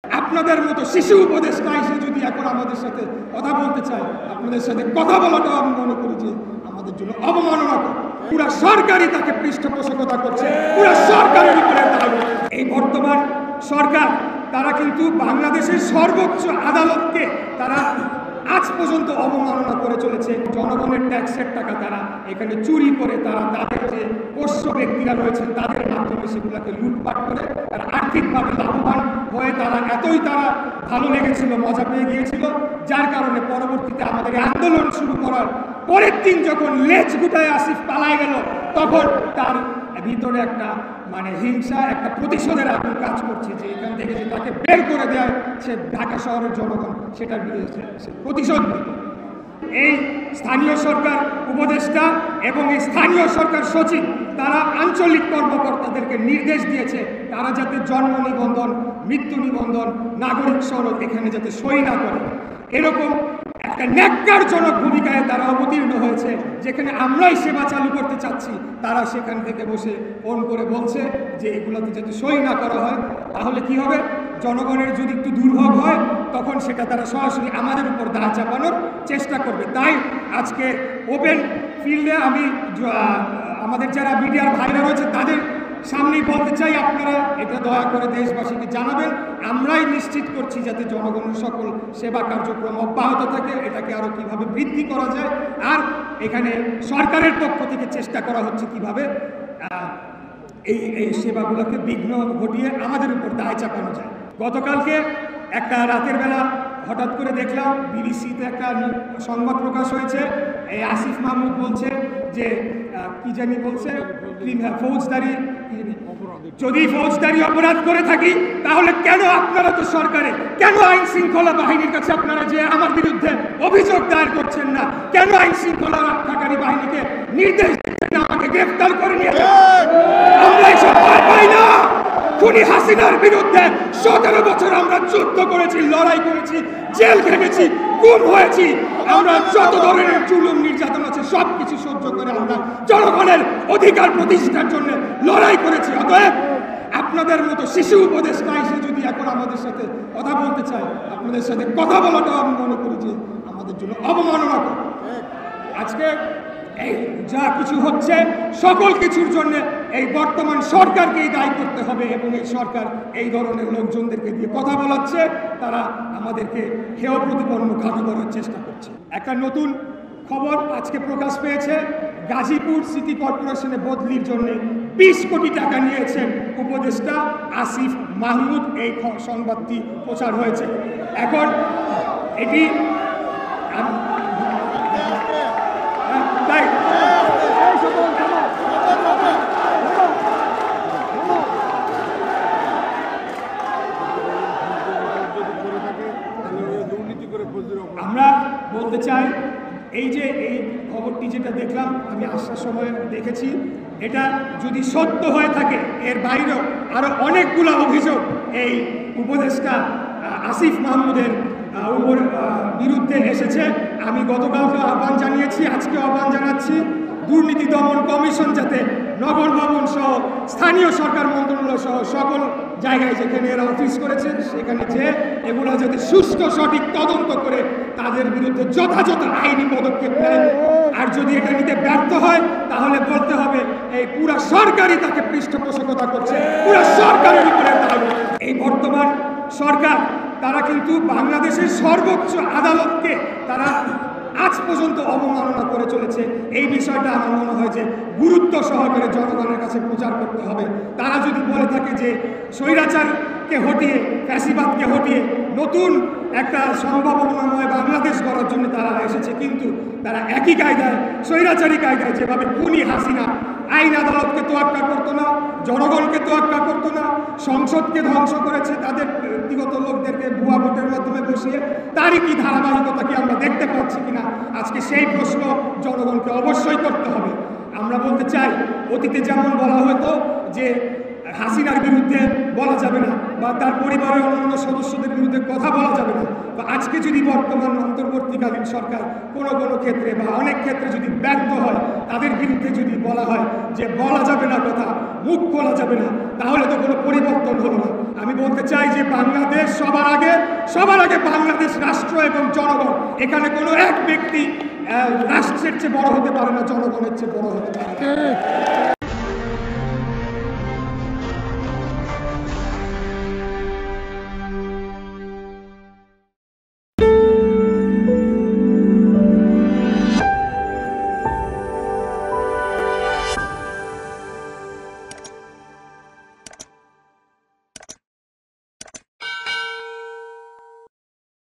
আপনাদের মতো শিশু উপদেষ্টা এসে যদি এখন আমাদের সাথে কথা বলতে চায়, আপনাদের সাথে কথা বলাটাও আমি মনে করি যে আমাদের জন্য অবমাননা করে। পুরা সরকারই তাকে পৃষ্ঠপোষকতা করছে, পুরা সরকারের উপরে দায়। এই বর্তমান সরকার তারা কিন্তু বাংলাদেশের সর্বোচ্চ আদালতকে তারা আজ পর্যন্ত অবমাননা করে চলেছে। জনগণের ট্যাক্সের টাকা তারা এখানে চুরি করে তারা তাদের যে পোষ্য ব্যক্তিরা রয়েছেন তাদের মাধ্যমে সেগুলোকে লুটপাট করে তারা আর্থিকভাবে লাভবান হয়ে তারা তারা ভালো লেগেছিল, মজা পেয়ে গিয়েছিল, যার কারণে পরবর্তীতে আমাদের আন্দোলন শুরু করার পরের দিন যখন লেজ গুটায় আসিফ পালায় গেল, তখন তার ভিতরে একটা হিংসা, একটা প্রতিশোধের আগুন কাজ করছে যে এখান থেকে যে তাকে বের করে দেয় সে ঢাকা শহরের জনগণ সেটার বিরুদ্ধে প্রতিশোধ নিতে। এই স্থানীয় সরকার উপদেষ্টা এবং এই স্থানীয় সরকার সচিব তারা আঞ্চলিক কর্মকর্তাদেরকে নির্দেশ দিয়েছে তারা যাতে জন্ম নিবন্ধন, মৃত্যু নিবন্ধন, নাগরিক সনদ এখানে যাতে সই না করে। এরকম একটা ন্যাক্কারজনক ভূমিকায় তারা অবতীর্ণ হয়েছে, যেখানে আমরাই সেবা চালু করতে চাচ্ছি তারা সেখান থেকে বসে ফোন করে বলছে যে এগুলোতে যাতে সই না করা হয়। তাহলে কি হবে? জনগণের যদি একটু দুর্ভোগ হয় তখন সেটা তারা সরাসরি আমাদের উপর দায় চাপানোর চেষ্টা করবে। তাই আজকে ওপেন ফিল্ডে আমি আমাদের যারা মিডিয়ার ভাইরা রয়েছে তাদের সামনেই বলতে চাই, আপনারা এটা দয়া করে দেশবাসীকে জানাবেন। আমরাই নিশ্চিত করছি যাতে জনগণের সকল সেবা কার্যক্রম অব্যাহত থাকে, এটাকে আরও কীভাবে বৃদ্ধি করা যায়। আর এখানে সরকারের পক্ষ থেকে চেষ্টা করা হচ্ছে কীভাবে এই সেবাগুলোকে বিঘ্ন ঘটিয়ে আমাদের উপর দায় চাপানো যায়। গতকালকে একটা রাতের বেলা হঠাৎ করে দেখলাম বিবিসিতে একটা সংবাদ প্রকাশ হয়েছে। এই আসিফ মাহমুদ বলছে যে কি জানি বলছে, ফৌজদারি, যদি ফৌজদারি অপরাধ করে থাকি তাহলে কেন আপনারা তো সরকারে, কেন আইন শৃঙ্খলা বাহিনীর কাছে আপনারা যে আমার বিরুদ্ধে অভিযোগ দায়ের করছেন না? কেন আইন শৃঙ্খলা রক্ষাকারী বাহিনীকে নির্দেশ দিচ্ছেন না আমাকে গ্রেফতার করে নিয়ে? আমরা এসব ভয় পাই না। খুনি হাসিনার বিরুদ্ধে 17 বছর আমরা যুদ্ধ করেছি, লড়াই করেছি, জেল খেটেছি, গুম হয়েছি। আমরা যত ধরনের জুলুম নির্যাতন আছে সবকিছু সহ্য করে আমরা জনগণের অধিকার প্রতিষ্ঠার জন্য লড়াই করেছি। অতএব আপনাদের মতো শিশু উপদেষ্টা এসে যদি এখন আমাদের সাথে কথা বলতে চায়, আপনাদের সাথে কথা বলাটাও আমি মনে করি যে আমাদের জন্য অবমাননা করে। আজকে এই যা কিছু হচ্ছে সকল কিছুর জন্য এই বর্তমান সরকারকেই দায়ী করতে হবে এবং এই সরকার এই ধরনের লোকজনদেরকে দিয়ে কথা বলাচ্ছে, তারা আমাদেরকে হেয় প্রতিপন্ন খাটো করার চেষ্টা করছে। একটা নতুন খবর আজকে প্রকাশ পেয়েছে, গাজীপুর সিটি কর্পোরেশনে বদলির জন্য 20 কোটি টাকা নিয়েছেন উপদেষ্টা আসিফ মাহমুদ। এই সংবাদটি প্রচার হয়েছে। এখন এটি আমরা বলতে চাই, এই যে এই খবরটি যেটা দেখলাম, আমি আসার সময় দেখেছি, এটা যদি সত্য হয়ে থাকে এর বাইরেও আরও অনেকগুলো অভিযোগ এই উপদেষ্টা আসিফ মাহমুদের বিরুদ্ধে এসেছে। আমি গতকালকে আহ্বান জানিয়েছি, আজকে আহ্বান জানাচ্ছি, দুর্নীতি দমন কমিশন যাতে নগর ভবন সহ স্থানীয় সরকার মন্ত্রণালয় সহ সকল জায়গায় যেখানে এরা অফিস করেছে সেখানে যে এগুলো যাতে সুষ্ঠু সঠিক তদন্ত করে তাদের বিরুদ্ধে যথাযথ আইনি পদক্ষেপ নেয়। আর যদি এটা নিতে ব্যর্থ হয় তাহলে বলতে হবে এই পুরা সরকারই তাকে পৃষ্ঠপোষকতা করছে, পুরা সরকারের উপরে দায়। এই বর্তমান সরকার তারা কিন্তু বাংলাদেশের সর্বোচ্চ আদালতকে তারা আজ পর্যন্ত অবমাননা করে চলেছে। এই বিষয়টা আমার মনে হয় যে গুরুত্ব সহকারে জনগণের কাছে প্রচার করতে হবে। তারা যদি বলে থাকে যে স্বৈরাচারকে হটিয়ে, ফ্যাসিবাদকে হটিয়ে নতুন একটা সম্ভাবনাময় বাংলাদেশ গড়ার জন্য তারা এসেছে, কিন্তু তারা একই কায়দায়, স্বৈরাচারী কায়দায় যেভাবে খুনি হাসিনা আইন আদালতকে তোয়াক্কা করতো না, জনগণকে তোয়াক্কা করতো না, সংসদকে ধ্বংস করেছে তাদের ব্যক্তিগত লোকদেরকে ভুয়া ভোটের মাধ্যমে বসিয়ে, তারই কি ধারাবাহিকতা কি আমরা দেখতে পাচ্ছি কিনা? আজকে সেই প্রশ্ন জনগণকে অবশ্যই করতে হবে। আমরা বলতে চাই, অতীতে যেমন বলা হতো যে হাসিনার বিরুদ্ধে বলা যাবে না, বা তার পরিবারের অন্যান্য সদস্যদের বিরুদ্ধে কথা বলা যাবে না, বা আজকে যদি বর্তমান অন্তর্বর্তীকালীন সরকার কোনো কোনো ক্ষেত্রে বা অনেক ক্ষেত্রে যদি ব্যর্থ হয়, তাদের বিরুদ্ধে যদি বলা হয় যে বলা যাবে না কথা, মুখ খোলা যাবে না, তাহলে তো কোনো পরিবর্তন হলো না। আমি বলতে চাই যে বাংলাদেশ সবার আগে বাংলাদেশ রাষ্ট্র এবং জনগণ। এখানে কোনো এক ব্যক্তি রাষ্ট্রের চেয়ে বড় হতে পারে না, জনগণের চেয়ে বড় হতে পারে।